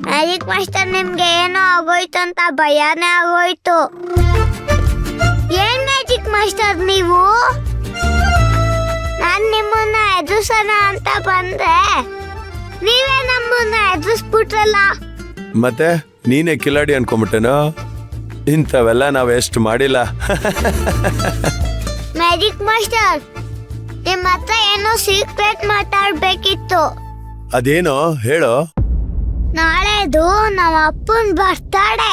Magic master ನಿಮ್ಗೆ ಏನೋ ಆಗೋಯ್ತು ಅಂತ ಭಯನೇ ಆಗೋಯ್ತು. ಏನ್ ಮ್ಯಾಜಿಕ್ ಮಾಸ್ಟರ್ ನೀವು? ನಾನ್ ನಿಮ್ಮನ್ನ ಎದುರಿಸೋಣ ಅಂತ ಬಂದ್ರೆ ನೀವೇ ನಮ್ಮನ್ನ ಎದುರಿಸ್ಬಿಟ್ರಲ್ಲ. ಮತ್ತೆ ನೀನೇ ಕಿಲಾಡಿ ಅನ್ಕೊಂಬಿಟ್ಟೇನೋ? ಇಂಥವೆಲ್ಲ ನಾವ್ ಎಷ್ಟು ಮಾಡಿಲ್ಲ. ಮ್ಯಾಜಿಕ್ ಮಾಸ್ಟರ್, ನಿಮ್ಮ ಹತ್ರ ಏನೋ ಸೀಕ್ರೆಟ್ ಮಾತಾಡ್ಬೇಕಿತ್ತು. ಅದೇನೋ ಹೇಳೋ. ನಾಳೆದು ನಮ್ಮ ಅಪ್ಪನ್ ಬರ್ತಾಡೆ.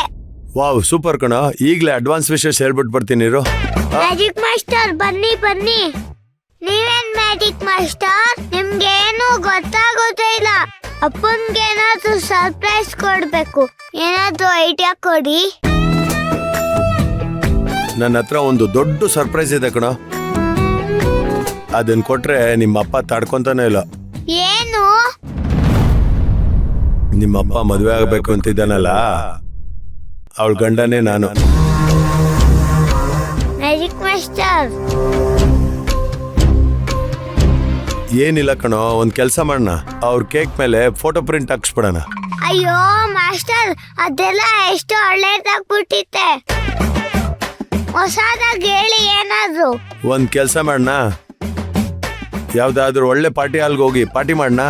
ವಾವ್, ಸೂಪರ್ ಕಣ. ಈಗ್ಲೇ ಅಡ್ವಾನ್ಸ್ ವಿಶೇಷ ಹೇಳ್ಬಿಟ್ಟು ಬರ್ತೀನಿ ಇರು. ಮ್ಯಾಜಿಕ್ ಮಾಸ್ಟರ್ ಬನ್ನಿ ಬನ್ನಿ. ನೀವೇನ್ ಮ್ಯಾಜಿಕ್ ಮಾಸ್ಟರ್? ನಿಮ್ಗೆ ಏನು ಗೊತ್ತಾಗೋದೇ ಇಲ್ಲ. ಅಪ್ಪನ್ಗೆ ಏನಾದ್ರು ಸರ್ಪ್ರೈಸ್ ಕೊಡ್ಬೇಕು. ಏನಾದ್ರು ಐಡಿಯಾ ಕೊಡಿ. ನನ್ನ ಹತ್ರ ಒಂದು ದೊಡ್ಡ ಸರ್ಪ್ರೈಸ್ ಇದೆ ಕಣ. ಅದನ್ನ ಕೊಟ್ರೆ ನಿಮ್ಮ ಅಪ್ಪ ತಡ್ಕೊಂತಾನೆ ಇಲ್ಲ. ಏನು? ನಿಮ್ಮ ಅಪ್ಪ ಮದುವೆ ಆಗಬೇಕು ಅಂತಿದ್ದಾನಲ್ಲ, ಅವಳ ಗಂಡನೇ ನಾನು. ಮ್ಯಾಜಿಕ್ ಮಾಸ್ಟರ್ ಏನಿಲ್ಲ ಕಣೋ, ಒಂದ್ ಕೆಲ್ಸ ಮಾಡೋಣ. ಅವ್ರ ಕೇಕ್ ಮೇಲೆ ಫೋಟೋ ಪ್ರಿಂಟ್ ಹಾಕ್ಸ್ಬಿಡೋಣ. ಅಯ್ಯೋ ಮಾಸ್ಟರ್, ಅದೆಲ್ಲ ಎಷ್ಟು ಒಳ್ಳೇದಾಗ್ಬಿಟ್ಟಿತ್ತೆ. ಹೊಸದಾಗಿ ಹೇಳಿ ಏನಾದ್ರು. ಒಂದ್ ಕೆಲ್ಸ ಮಾಡೋಣ, ಯಾವ್ದಾದ್ರು ಒಳ್ಳೆ ಪಾರ್ಟಿ ಹಾಲ್ಗೆ ಹೋಗಿ ಪಾರ್ಟಿ ಮಾಡೋಣ.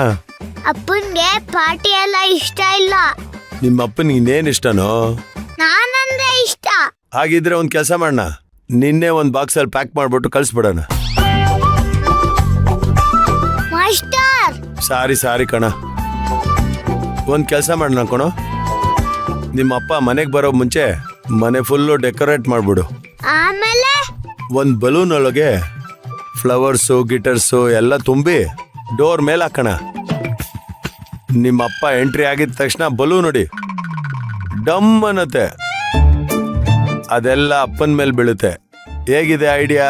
ಅಪ್ಪನ್ಗೆ ಪಾರ್ಟಿ ಎಲ್ಲ ಇಷ್ಟ ಇಲ್ಲ. ನಿಮ್ಮ ಅಪ್ಪನಿಗೆ ಇನ್ನೇನ್ ಇಷ್ಟನೋ? ನಾನಂದ್ರೆ ಇಷ್ಟ. ಹಾಗಿದ್ರೆ ಒಂದ್ ಕೆಲ್ಸ ಮಾಡೋಣ, ನಿನ್ನೆ ಒಂದ್ ಬಾಕ್ಸ್ ಅಲ್ಲಿ ಪ್ಯಾಕ್ ಮಾಡ್ಬಿಟ್ಟು ಕಳ್ಸ್ಬಿಡೋಣ. ಮಾಸ್ಟರ್ ಸಾರಿ ಕಣ. ಒಂದ್ ಕೆಲ್ಸ ಮಾಡೋಣ ಕಣೋ, ನಿಮ್ಮ ಅಪ್ಪ ಮನೆಗ್ ಬರೋ ಮುಂಚೆ ಮನೆ ಫುಲ್ಲು ಡೆಕೋರೇಟ್ ಮಾಡ್ಬಿಡು. ಆಮೇಲೆ ಒಂದ್ ಬಲೂನ್ ಒಳಗೆ ಫ್ಲವರ್ಸು ಗಿಟರ್ಸು ಎಲ್ಲ ತುಂಬಿ ಡೋರ್ ಮೇಲೆ ಹಾಕೋಣ. ನಿಮ್ಮ ಅಪ್ಪ ಎಂಟ್ರಿ ಆಗಿದ ತಕ್ಷಣ ಬಲೂನ್ ನೋಡಿ ಡಮ್ ಅನ್ನತ್ತೆ. ಅದೆಲ್ಲ ಅಪ್ಪನ ಮೇಲೆ ಬೀಳುತ್ತೆ. ಹೇಗಿದೆ ಐಡಿಯಾ?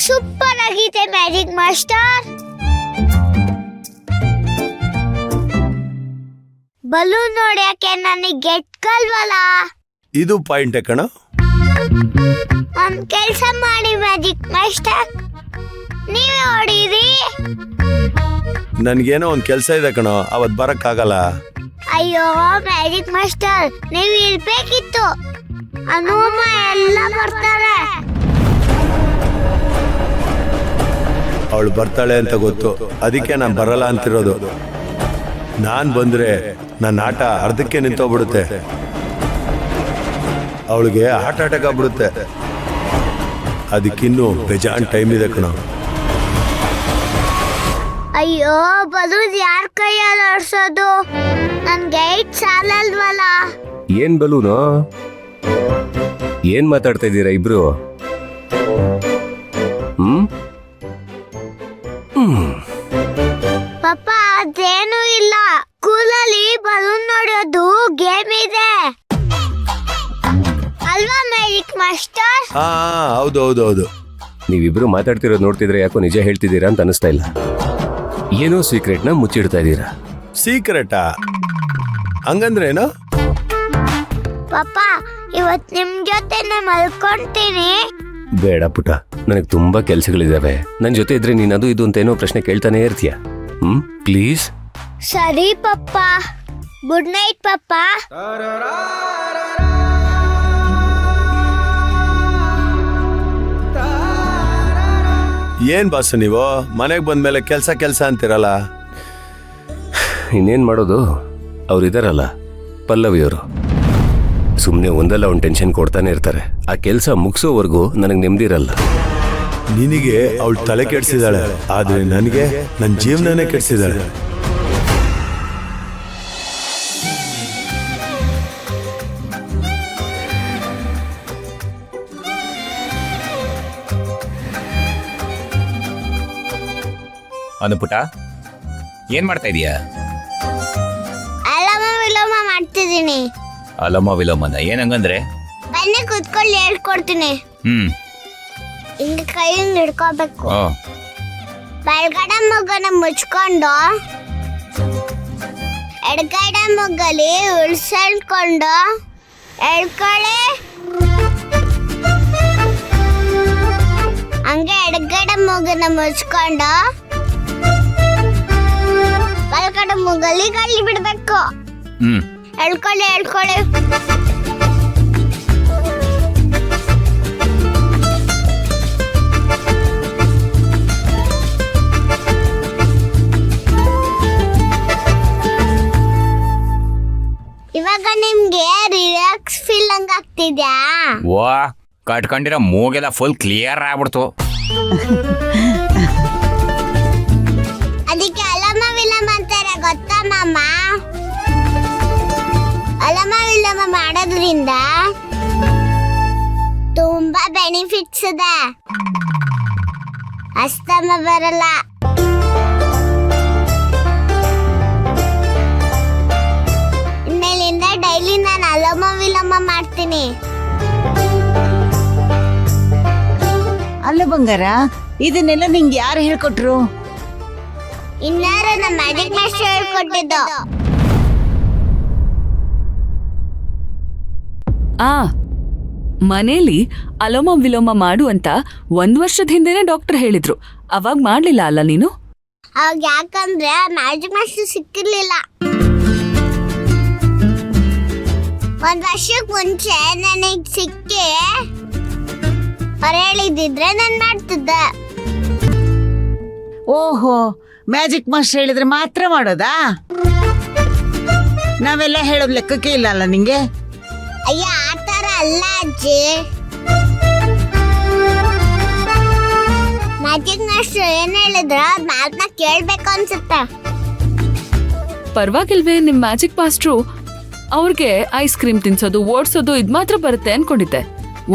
ಸೂಪರ್ ಆಗಿದೆ ಮ್ಯಾಜಿಕ್ ಮಾಸ್ಟರ್. ಬಲೂನ್ ನೋಡ್ಯಾಕೆ ನನಗೆ ಗೆಟ್ಕಲ್ವಲ್ಲ. ಇದು ಪಾಯಿಂಟ್ ಕಣ. ಒಂದ್ ಕೆಲ್ಸ ಮಾಡಿ ಮ್ಯಾಜಿಕ್ ಮಾಸ್ಟರ್, ನೀವೇ ಹೊಡೀರಿ. ನನ್ಗೇನೋ ಒಂದ್ ಕೆಲ್ಸ ಇದೆ ಕಣೋ, ಅವತ್ ಬರಕ್ಕಾಗಲ್ಲ. ಅಯ್ಯೋ ಮ್ಯಾಜಿಕ್ ಮಾಸ್ಟರ್, ನೀವು ಇರ್ಬೇಕಿತ್ತು. ಹನುಮ ಎಲ್ಲ ಬರ್ತಾರೆ. ಅವಳು ಬರ್ತಾಳೆ ಅಂತ ಗೊತ್ತು, ಅದಕ್ಕೆ ನಾನು ಬರಲ್ಲ ಅಂತಿರೋದು. ನಾನ್ ಬಂದ್ರೆ ನನ್ನ ಆಟ ಅರ್ಧಕ್ಕೆ ನಿಂತೋಗ್ಬಿಡುತ್ತೆ. ಅವಳಿಗೆ ಹಾರ್ಟ್ ಅಟ್ಯಾಕ್ ಆಗ್ಬಿಡುತ್ತೆ. ಅದಕ್ಕಿನ್ನೂ ಬೇಜಾನ್ ಟೈಮ್ ಇದೆ ಕಣ. ಅಯ್ಯೋ ಬಲೂನ್ ಯಾರ ಕೈಯಲ್ಲಿ ಆಡ್ಸೋದು? ನನ್ಗೆ 8 ಸಾಲಲ್ವಲ್ಲ. ಏನ್ ಬಲೂನು? ಏನ್ ಮಾತಾಡ್ತಾ ಇದ್ದೀರಾ ಇಬ್ರು? ಪಾಪ ಅದೇನು ಇಲ್ಲ. ಸ್ಕೂಲಲ್ಲಿ ಬಲೂನ್ ನೋಡೋದು ಗೇಮ್ ಇದೆ ಅಲ್ವಾ ಮ್ಯಾಜಿಕ್ ಮಾಸ್ಟರ್? ಹಾ ಹೌದು. ನೀವಿಬ್ರು ಮಾತಾಡ್ತಿರೋದು ನೋಡ್ತಿದ್ರೆ ಯಾಕೋ ನಿಜ ಹೇಳ್ತಿದ್ದೀರಾ ಅಂತ ಅನಿಸ್ತಾ ಇಲ್ಲ. ಏನೋ ಸೀಕ್ರೆಟ್ನ ಮುಚ್ಚಿಡ್ತಾ ಇದ್ದೀರಾ. ಸೀಕ್ರೆಟಾ? ಹಂಗಂದ್ರೇನು? ಪಾಪ ಇವತ್ ನಿಮ್ ಜೊತೆನೆ ಮಲ್ಕೊಂತೀನಿ. ಬೇಡ ಪುಟ, ನನಗೆ ತುಂಬಾ ಕೆಲ್ಸಗಳಿದಾವೆ. ನನ್ ಜೊತೆ ಇದ್ರೆ ನೀನ್ ಅದು ಇದು ಅಂತ ಏನೋ ಪ್ರಶ್ನೆ ಕೇಳ್ತಾನೆ ಇರ್ತೀಯ. ಪ್ಲೀಸ್. ಸರಿ ಪಪ್ಪ. ಗುಡ್ ನೈಟ್ ಪಪ್ಪ. ಏನ್ ಬಾಸು ನೀವು ಮನೆಗ್ ಬಂದ್ಮೇಲೆ ಕೆಲ್ಸ ಅಂತಿರಲ್ಲ? ಇನ್ನೇನ್ ಮಾಡೋದು, ಅವ್ರಿದಾರಲ್ಲ ಪಲ್ಲವಿಯವರು, ಸುಮ್ಮನೆ ಒಂದಲ್ಲ ಒಂದು ಟೆನ್ಷನ್ ಕೊಡ್ತಾನೆ ಇರ್ತಾರೆ. ಆ ಕೆಲಸ ಮುಗಿಸೋವರೆಗೂ ನನಗೆ ನೆಮ್ಮದಿ ಇರಲ್ಲ. ನಿನಗೆ ಅವಳು ತಲೆ ಕೆಡ್ಸಿದಾಳೆ, ಆದ್ರೆ ನನಗೆ ನನ್ನ ಜೀವನನೇ ಕೆಡ್ಸಿದಾಳೆ. ಅನುಪುಟ, ಏನ್ ಮಾಡ್ತಾ ಇದೀಯಾ? ಅಲಮ ವಿಲೋಮ ಮಾಡ್ತಿದ್ದೀನಿ. ಅಲಮ ವಿಲೋಮನ ಏನಂಗಂದ್ರೆ? ಬನ್ನಿ ಕುತ್ಕೊಳ್ಳಿ, ಹೇಳ್ಕೊಡ್ತೀನಿ. ಹಿಂಗ ಕೈ ಹಿಂಗ್ ಹಿಡ್ಕೋಬೇಕು. ಬಲ್ಗಡೆ ಮೊಗ್ಗನ ಮುಚ್ಕೊಂಡು ಎಡಗಡೆ ಮೊಗ್ಗಲಿ ಉಳ್ಸಳ್ಕೊಂಡು ಎಳ್ಕೊಳ್ಳಿ. ಹಂಗೆ ಎಡಗಡೆ ಮೂಗನ್ನ ಮುಚ್ಕೊಂಡು ಬಲಗಡೆ ಮೂಗಲ್ಲಿ ಗಾಳಿ ಬಿಡ್ಬೇಕು. ಎಳ್ಕೊಳ್ಳಿ ಎಳ್ಕೊಳ್ಳಿ. ಇವಾಗ ನಿಮ್ಗೆ ರಿಲ್ಯಾಕ್ಸ್ ಫೀಲ್ ಹಂಗ ಆಗ್ತಿದ್ಯಾ? ವಾ ಕಟ್ಕೊಂಡಿರೋ ಮೂಗೆಲ್ಲ ಫುಲ್ ಕ್ಲಿಯರ್ ಆಗ್ಬಿಡ್ತು. ಅದಕ್ಕೆ ಅಲಮ ವಿಲಮ ಅಂತಾರೆ ಗೊತ್ತಾ ಮಾಮ? ಅಲಮ ವಿಲಮ ಮಾಡೋದ್ರಿಂದ ತುಂಬಾ ಬೆನಿಫಿಟ್ಸ್ ಇದೆ. ಅಸ್ತಮ ಬರಲ್ಲ. ಇನ್ನೇಲಿಂದ ಡೈಲಿ ನಾನು ಅಲಮ ವಿಲಮ ಮಾಡ್ತೀನಿ. ಅಲ್ಲ ಬಂಗಾರ, ಇದನ್ನೆಲ್ಲ ನಿಂಗೆ ಯಾರು ಹೇಳ್ಕೊಟ್ರು? ಇನ್ನಾರು ನಮ್ಮ ಮ್ಯಾಜಿಕ್ ಮಾಸ್ಟರ್ ಹೇಳ್ಕೊಟ್ಟಿದ್ದು. ಮನೇಲಿ ಅಲೋಮ ವಿಲೋಮ ಮಾಡು ಅಂತ 1 ವರ್ಷದ ಹಿಂದೆನೆ ಡಾಕ್ಟರ್ ಹೇಳಿದ್ರು. ಅವಾಗ ಮಾಡ್ಲಿಲ್ಲ ಅಲ್ಲ ನೀನು? ಅವಾಗ ಯಾಕಂದ್ರೆ ಮ್ಯಾಜಿಕ್ ಮಾಸ್ಟರ್ ಸಿಕ್ಕಿರ್ಲಿಲ್ಲ. 1 ವರ್ಷಕ್ಕೆ ಮುಂಚೆ ನನಗ್ ಸಿಕ್ಕಿ ಅವ್ರು ಹೇಳಿದ್ರೆ ನಾನು ಮಾಡ್ತಿದ್ದೆ. ಓಹೋ, ಮ್ಯಾಜಿಕ್ ಮಾಸ್ಟರ್ ಹೇಳಿದ್ರೆ ಮಾತ್ರ ಮಾಡೋದಾ? ನಾವೆಲ್ಲ ಹೇಳೋದ್ ಲೆಕ್ಕಕ್ಕೆ ಇಲ್ಲ ಅಲ್ಲ ನಿಂಗೆ? ಅಯ್ಯ ಆತರ ಅಲ್ಲ ಅಜ್ಜಿ. ಮ್ಯಾಜಿಕ್ ಮಾಸ್ಟರ್ ಏನ್ ಹೇಳಿದ್ರ ಮಾತನ್ನ ಕೇಳ್ಬೇಕು ಅನ್ಸುತ್ತೆ. ಪರವಾಗಿಲ್ವೇ ನಿಮ್ ಮ್ಯಾಜಿಕ್ ಮಾಸ್ಟ್ರು? ಅವ್ರಿಗೆ ಐಸ್ ಕ್ರೀಮ್ ತಿನ್ಸೋದು, ಓಡ್ಸೋದು ಇದ್ ಮಾತ್ರ ಬರುತ್ತೆ ಅನ್ಕೊಂಡಿದ್ದೆ.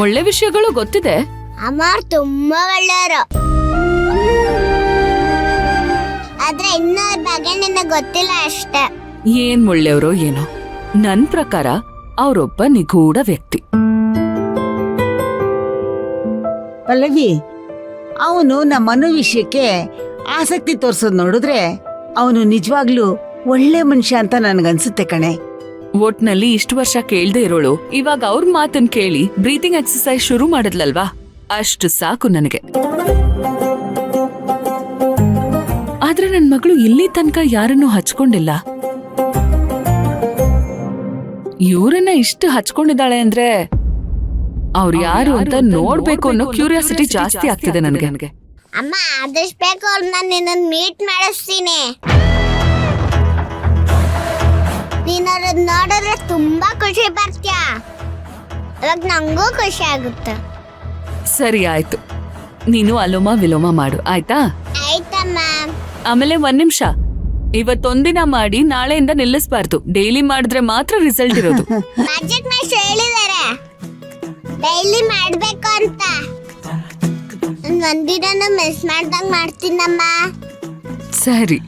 ಒಳ್ಳೆ ವಿಷಯಗಳು ಗೊತ್ತಿದೆ. ಅಮ್ಮ ತುಂಬಾ ಒಳ್ಳೆಯವರು. ಆದ್ರೆ ಇನ್ನೊಂದ್ ಬಗ್ಗೆ ನಿನಗೆ ಗೊತ್ತಿಲ್ಲ ಅಷ್ಟೇ. ಏನ್ ಒಳ್ಳೆಯವ್ರೋ ಏನೋ. ನನ್ ಪ್ರಕಾರ ಅವರೊಬ್ಬ ನಿಗೂಢ ವ್ಯಕ್ತಿ. ಪಲ್ಲವಿ, ಅವನು ನಮ್ಮ ಮನು ವಿಷಯಕ್ಕೆ ಆಸಕ್ತಿ ತೋರ್ಸೋದ್ ನೋಡಿದ್ರೆ ಅವನು ನಿಜವಾಗ್ಲೂ ಒಳ್ಳೆ ಮನುಷ್ಯ ಅಂತ ನನ್ಗನ್ಸುತ್ತೆ ಕಣೆ. ಒಟ್ನಲ್ಲಿ ಇಷ್ಟು ವರ್ಷ ಕೇಳ್ದೆ ಇರೋಳು ಇವಾಗ ಅವ್ರ ಮಾತನ್ ಕೇಳಿ ಬ್ರೀತಿಂಗ್ ಎಕ್ಸರ್ಸೈಸ್ ಶುರು ಮಾಡಿದ್ಲಲ್ವಾ, ಅಷ್ಟು ಸಾಕು ನನಗೆ. ಆದ್ರೆ ನನ್ ಮಗಳು ಇಲ್ಲಿ ತನಕ ಯಾರನ್ನೂ ಹಚ್ಕೊಂಡಿಲ್ಲ. ಇವ್ರನ್ನ ಇಷ್ಟು ಹಚ್ಕೊಂಡಿದ್ದಾಳೆ ಅಂದ್ರೆ ಅವ್ರು ಯಾರು ಅಂತ ನೋಡ್ಬೇಕು ಅನ್ನೋ ಕ್ಯೂರಿಯಾಸಿಟಿ ಜಾಸ್ತಿ ಆಗ್ತಿದೆ ನನಗೆ. ಅಮ್ಮ ಆದಷ್ಟು ಬೇಕು ಅವ್ರನ್ನ ನಿನ್ನ ಮೀಟ್ ಮಾಡಿಸ್ತೀನಿ. ನೀನ್ ಅವ್ರನ್ನ ನೋಡಿದ್ರೆ ತುಂಬಾ ಖುಷಿ ಬರ್ತೀಯ. ಇವಾಗ ನಂಗೂ ಖುಷಿ ಆಗುತ್ತೆ. ಸರಿ ಆಯ್ತು, ನೀನು ಅಲೋಮ ವಿಲೋಮ ಮಾಡು ಆಯ್ತಾ? ಆಯ್ತಮ್ಮ. ಆಮೇಲೆ 1 ನಿಮಿಷ, ಇವತ್ತೊಂದಿನ ಮಾಡಿ ನಾಳೆಯಿಂದ ನಿಲ್ಲಿಸಬಾರ್ದು. ಡೈಲಿ ಮಾಡಿದ್ರೆ ಮಾತ್ರ ರಿಸಲ್ಟ್ ಇರೋದು. ಮ್ಯಾಜಿಕ್ ಮಾಸ್ಟರ್ ಹೇಳಿದಾರೆ ಡೈಲಿ ಮಾಡ್ಬೇಕು ಅಂತ. ಒಂದಿನ ಮಿಸ್ ಮಾಡ್ದಂಗ್ ಮಾಡ್ತೀನಮ್ಮ. ಸರಿ.